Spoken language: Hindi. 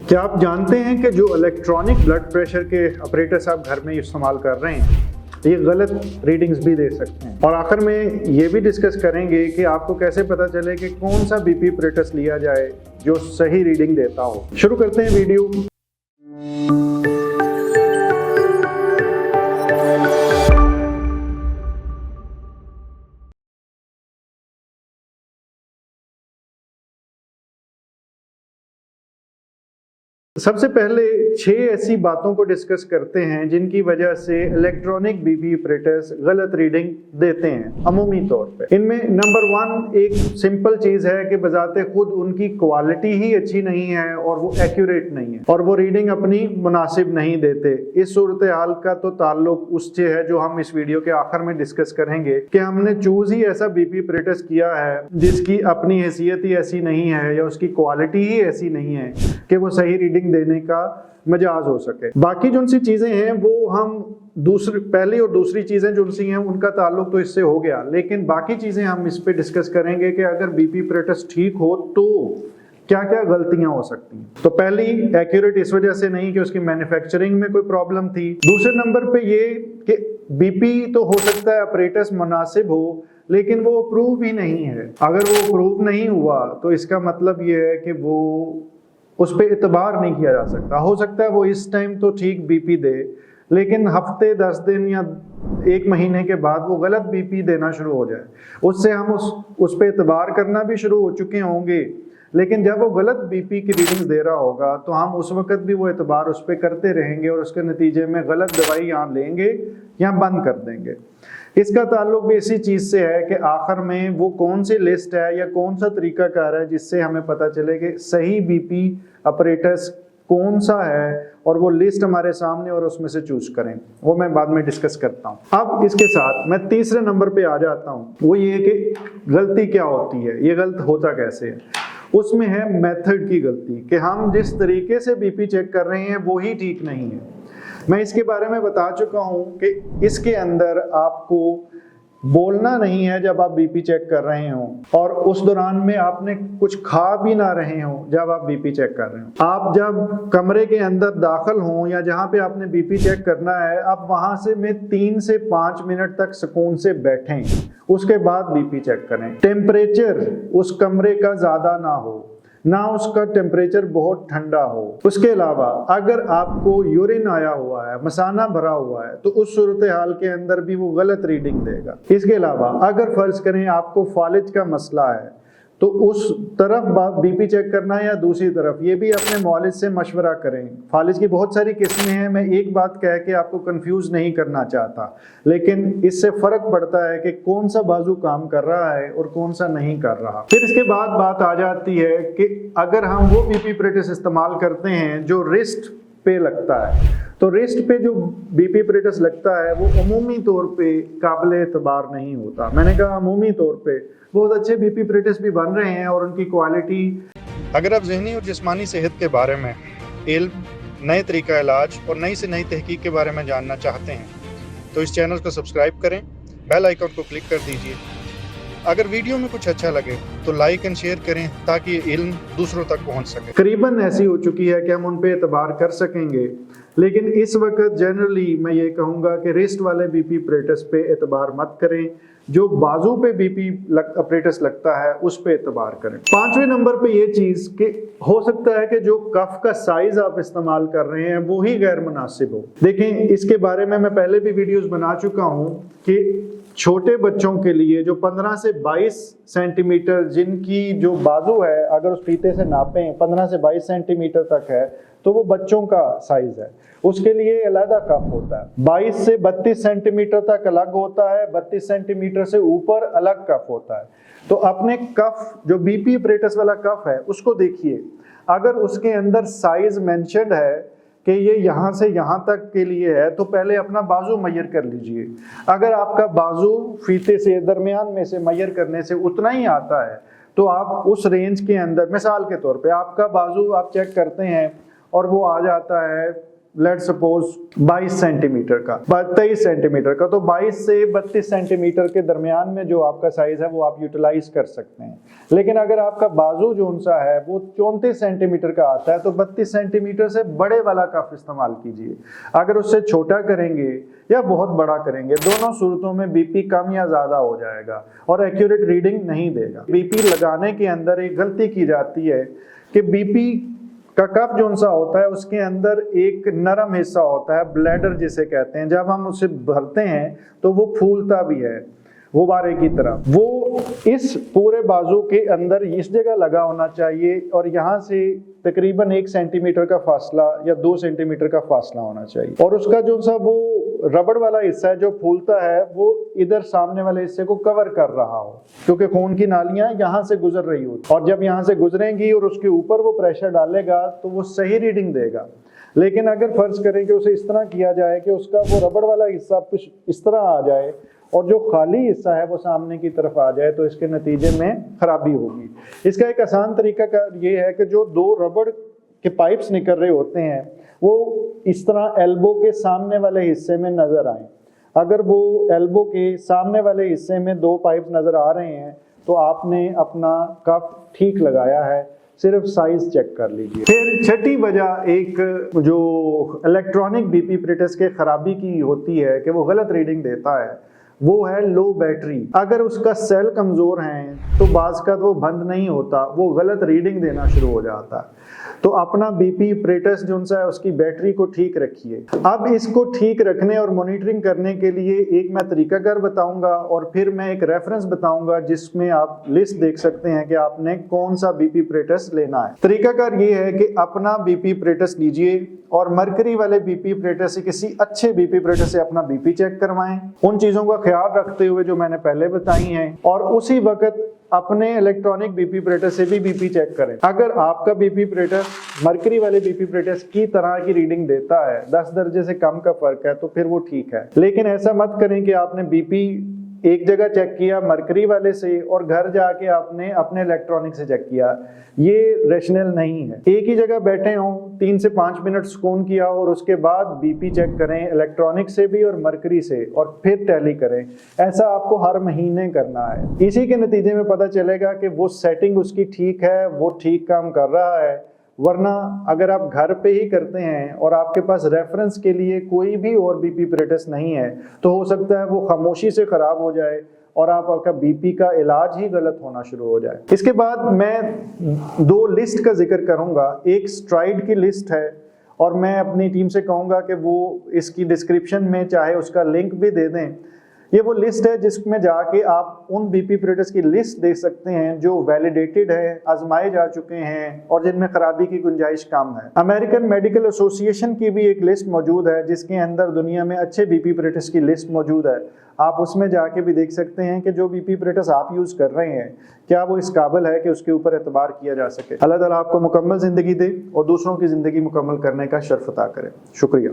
क्या आप जानते हैं कि जो इलेक्ट्रॉनिक ब्लड प्रेशर के ऑपरेटर्स आप घर में इस्तेमाल कर रहे हैं ये गलत रीडिंग्स भी दे सकते हैं। और आखिर में ये भी डिस्कस करेंगे कि आपको कैसे पता चले कि कौन सा बीपी ऑपरेटर्स लिया जाए जो सही रीडिंग देता हो। शुरू करते हैं वीडियो। सबसे पहले 6 ऐसी बातों को डिस्कस करते हैं जिनकी वजह से इलेक्ट्रॉनिक बीपी ऑपरेटर्स गलत रीडिंग देते हैं अमूमी तौर पे। इनमें नंबर 1 एक सिंपल चीज है कि बजाते खुद उनकी क्वालिटी ही अच्छी नहीं है और वो एक्यूरेट नहीं है और वो रीडिंग अपनी मुनासिब नहीं देते। इस सूरत हाल का तो ताल्लुक उससे है जो हम इस वीडियो के आखिर में डिस्कस करेंगे कि हमने चूज ही ऐसा बीपी ऑपरेटर्स किया है जिसकी अपनी हैसियत ही ऐसी नहीं है या उसकी क्वालिटी ही ऐसी नहीं है कि वो सही रीडिंग देने का मजाज हो सके। बाकी जो सी चीजें हैं वो हम पहली और दूसरी चीजें जो सी हैं उनका ताल्लुक तो इससे हो गया, लेकिन बाकी चीजें हम इस पे डिस्कस करेंगे कि अगर बीपी ऑपरेटर्स ठीक हो तो क्या क्या गलतियां हो सकती हैं। तो पहली, एक्यूरेट इस वजह से नहीं कि उसकी मैन्युफैक्चरिंग में कोई प्रॉब्लम थी। दूसरे नंबर पे ये कि बीपी तो हो सकता है ऑपरेटर्स मुनासिब हो लेकिन वो अप्रूव ही नहीं है। अगर वो अप्रूव नहीं हुआ तो इसका मतलब ये है कि वो उस पर एतबार नहीं किया जा सकता। हो सकता है वो इस टाइम तो ठीक बीपी दे लेकिन हफ्ते 10 दिन या 1 महीने के बाद वो गलत बीपी देना शुरू हो जाए। उससे हम उस पर एतबार करना भी शुरू हो चुके होंगे, लेकिन जब वो गलत बीपी की रीडिंग्स दे रहा होगा तो हम उस वक्त भी वो एतबार उस पर करते रहेंगे और उसके नतीजे में गलत दवाई यहाँ लेंगे या बंद कर देंगे। इसका ताल्लुक भी इसी चीज से है कि आखिर में वो कौन सी लिस्ट है या कौन सा तरीकाकार है जिससे हमें पता चले कि सही बीपी ऑपरेटर्स कौन सा है और वो लिस्ट हमारे सामने और उसमें से चूज करें। वो मैं बाद में डिस्कस करता हूँ। अब इसके साथ मैं तीसरे नंबर पे आ जाता हूँ, वो ये कि गलती क्या होती है, ये गलत होता कैसे है। उसमें है मेथड की गलती कि हम जिस तरीके से बीपी चेक कर रहे हैं वो ही ठीक नहीं है। मैं इसके बारे में बता चुका हूं कि इसके अंदर आपको बोलना नहीं है जब आप बीपी चेक कर रहे हो और उस दौरान में आपने कुछ खा भी ना रहे हो जब आप बीपी चेक कर रहे हो। आप जब कमरे के अंदर दाखिल हो या जहां पे आपने बीपी चेक करना है, आप वहां से में 3 से 5 मिनट तक सुकून से बैठें, उसके बाद बीपी चेक करें। टेम्परेचर उस कमरे का ज्यादा ना हो, ना उसका टेम्परेचर बहुत ठंडा हो। उसके अलावा अगर आपको यूरिन आया हुआ है, मसाना भरा हुआ है, तो उस सूरत हाल के अंदर भी वो गलत रीडिंग देगा। इसके अलावा अगर फर्ज करें आपको फालिज का मसला है तो उस तरफ बीपी चेक करना है या दूसरी तरफ, ये भी अपने मौलिद से मशवरा करें। फालिज की बहुत सारी किस्में हैं, मैं एक बात कह के आपको कंफ्यूज नहीं करना चाहता, लेकिन इससे फर्क पड़ता है कि कौन सा बाजू काम कर रहा है और कौन सा नहीं कर रहा। फिर इसके बाद बात आ जाती है कि अगर हम वो बीपी ऑपरेटर्स इस्तेमाल करते हैं जो रिस्ट पे लगता है, तो रिस्ट पे जो बीपी ऑपरेटर्स लगता है वो अमूमी तौर पे काबिल एतबार नहीं होता। मैंने कहा अमूमी तौर पे बहुत अच्छे बीपी ऑपरेटर्स भी बन रहे हैं और उनकी क्वालिटी। अगर आप ज़हनी और जिस्मानी सेहत के बारे में इल्म, नए तरीका इलाज और नई से नई तहकीक के बारे में जानना चाहते हैं तो इस चैनल को सब्सक्राइब करें, बेल आइकन को क्लिक कर दीजिए। अगर वीडियो में कुछ अच्छा लगे तो लाइक एंड शेयर करें ताकि ये इल्म दूसरों तक पहुंच सके। करीबन ऐसी हो चुकी है कि हम उन पे एतबार कर सकेंगे, लेकिन इस वक्त जनरली मैं ये कहूँगा कि रिस्ट वाले बीपी ऑपरेटर्स पे एतबार मत करें, जो बाजू पे बीपी ऑपरेटर्स लगता है उस पे एतबार करें। 5वें नंबर पे ये चीज कि हो सकता है कि जो कफ का साइज आप इस्तेमाल कर रहे हैं वो ही गैर मुनासिब हो। देखें, इसके बारे में मैं पहले भी वीडियोस बना चुका हूं कि छोटे बच्चों के लिए जो 15 से 22 सेंटीमीटर जिनकी जो बाजू है, अगर उस फीते से नापें 15 से 22 सेंटीमीटर तक है तो वो बच्चों का साइज है, उसके लिए अलग कफ होता है। 22 से 32 सेंटीमीटर तक अलग होता है, 32 सेंटीमीटर से ऊपर अलग कफ होता है। तो अपने कफ जो बीपी ऑपरेटर्स वाला कफ है उसको देखिए, अगर उसके अंदर साइज मेंशन्ड है कि ये यहाँ से यहाँ तक के लिए है तो पहले अपना बाजू मैयर कर लीजिए। अगर आपका बाजू फीते से दरमियान में से मैयर करने से उतना ही आता है तो आप उस रेंज के अंदर, मिसाल के तौर पे आपका बाजू आप चेक करते हैं और वो आ जाता है लेट्स सपोज 22 सेंटीमीटर का, 23 सेंटीमीटर का, तो 22 से 32 सेंटीमीटर के दरमियान में जो आपका साइज है वो आप यूटिलाइज कर सकते हैं। लेकिन अगर आपका बाजू जो सा है वो 34 सेंटीमीटर का आता है तो 32 सेंटीमीटर से बड़े वाला कफ इस्तेमाल कीजिए। अगर उससे छोटा करेंगे या बहुत बड़ा करेंगे, दोनों सूरतों में बीपी कम या ज्यादा हो जाएगा और एक्यूरेट रीडिंग नहीं देगा। बीपी लगाने के अंदर एक गलती की जाती है कि बीपी का कफ जो सा होता है उसके अंदर एक नरम हिस्सा होता है, ब्लैडर जिसे कहते हैं। जब हम उसे भरते हैं तो वो फूलता भी है गुब्बारे की तरह। वो इस पूरे बाजू के अंदर इस जगह लगा होना चाहिए और यहाँ से तकरीबन 1 सेंटीमीटर का फासला या 2 सेंटीमीटर का फासला होना चाहिए। और उसका जो सा वो रबड़ वाला हिस्सा है जो फूलता है वो इधर सामने वाले हिस्से को कवर कर रहा हो, क्योंकि खून की नालियां यहाँ से गुजर रही होती, और जब यहाँ से गुजरेंगी और उसके ऊपर वो प्रेशर डालेगा तो वो सही रीडिंग देगा। लेकिन अगर फर्ज करें कि उसे इस तरह किया जाए कि उसका वो रबड़ वाला हिस्सा कुछ इस तरह आ जाए और जो खाली हिस्सा है वो सामने की तरफ आ जाए तो इसके नतीजे में खराबी होगी। इसका एक आसान तरीका ये है कि जो 2 रबड़ के पाइप्स निकल रहे होते हैं वो इस तरह एल्बो के सामने वाले हिस्से में नजर आए। अगर वो एल्बो के सामने वाले हिस्से में 2 पाइप नजर आ रहे हैं तो आपने अपना कफ ठीक लगाया है, सिर्फ साइज चेक कर लीजिए। फिर छठी वजह एक जो इलेक्ट्रॉनिक बीपी एपरेटस के खराबी की होती है कि वो गलत रीडिंग देता है, वो है लो बैटरी। अगर उसका सेल कमजोर है तो बाज़ का वो बंद नहीं होता, वो गलत रीडिंग देना शुरू हो जाता है। तो अपना बीपी एपरेटस जो है उसकी बैटरी को ठीक रखिए। अब इसको ठीक रखने और मॉनिटरिंग करने के लिए एक मैं तरीकाकार बताऊंगा और फिर मैं एक रेफरेंस बताऊंगा जिसमें आप लिस्ट देख सकते हैं कि आपने कौन सा बीपी एपरेटस लेना है। तरीकाकार ये है कि अपना बीपी एपरेटस लीजिए और मरकरी वाले बीपी एपरेटस से किसी अच्छे बीपी एपरेटस से अपना बीपी चेक करवाएं, उन चीजों का ख्याल रखते हुए जो मैंने पहले बताई हैं, और उसी वक्त अपने इलेक्ट्रॉनिक बीपी एपरेटस से भी बीपी चेक करें। अगर आपका बीपी एपरेटस मरकरी वाले बीपी एपरेटस की तरह की रीडिंग देता है, 10 दर्जे से कम का फर्क है, तो फिर वो ठीक है। लेकिन ऐसा मत करें कि आपने बीपी एक जगह चेक किया मरकरी वाले से और घर जाके आपने अपने इलेक्ट्रॉनिक से चेक किया, ये रेशनल नहीं है। एक ही जगह बैठे हों, 3 से 5 मिनट सुकून किया और उसके बाद बीपी चेक करें इलेक्ट्रॉनिक से भी और मरकरी से, और फिर टैली करें। ऐसा आपको हर महीने करना है। इसी के नतीजे में पता चलेगा कि वो सेटिंग उसकी ठीक है, वो ठीक काम कर रहा है। वरना अगर आप घर पे ही करते हैं और आपके पास रेफरेंस के लिए कोई भी और बीपी एपरेटस नहीं है तो हो सकता है वो खामोशी से खराब हो जाए और आपका बीपी का इलाज ही गलत होना शुरू हो जाए। इसके बाद मैं 2 लिस्ट का जिक्र करूंगा। एक स्ट्राइड की लिस्ट है और मैं अपनी टीम से कहूंगा कि वो इसकी डिस्क्रिप्शन में चाहे उसका लिंक भी दे दें। ये वो लिस्ट है जिसमें जाके आप उन बीपी एपरेटस की लिस्ट देख सकते हैं जो वैलिडेटेड है, आजमाए जा चुके हैं और जिनमें खराबी की गुंजाइश कम है। अमेरिकन मेडिकल एसोसिएशन की भी एक लिस्ट मौजूद है जिसके अंदर दुनिया में अच्छे बीपी एपरेटस की लिस्ट मौजूद है। आप उसमें जाके भी देख सकते हैं कि जो बीपी एपरेटस आप यूज कर रहे हैं क्या वो इस काबिल है कि उसके ऊपर एतबार किया जा सके। अल्लाह ताला आपको मुकम्मल जिंदगी दे और दूसरों की जिंदगी मुकम्मल करने का शर्फ अता करे। शुक्रिया।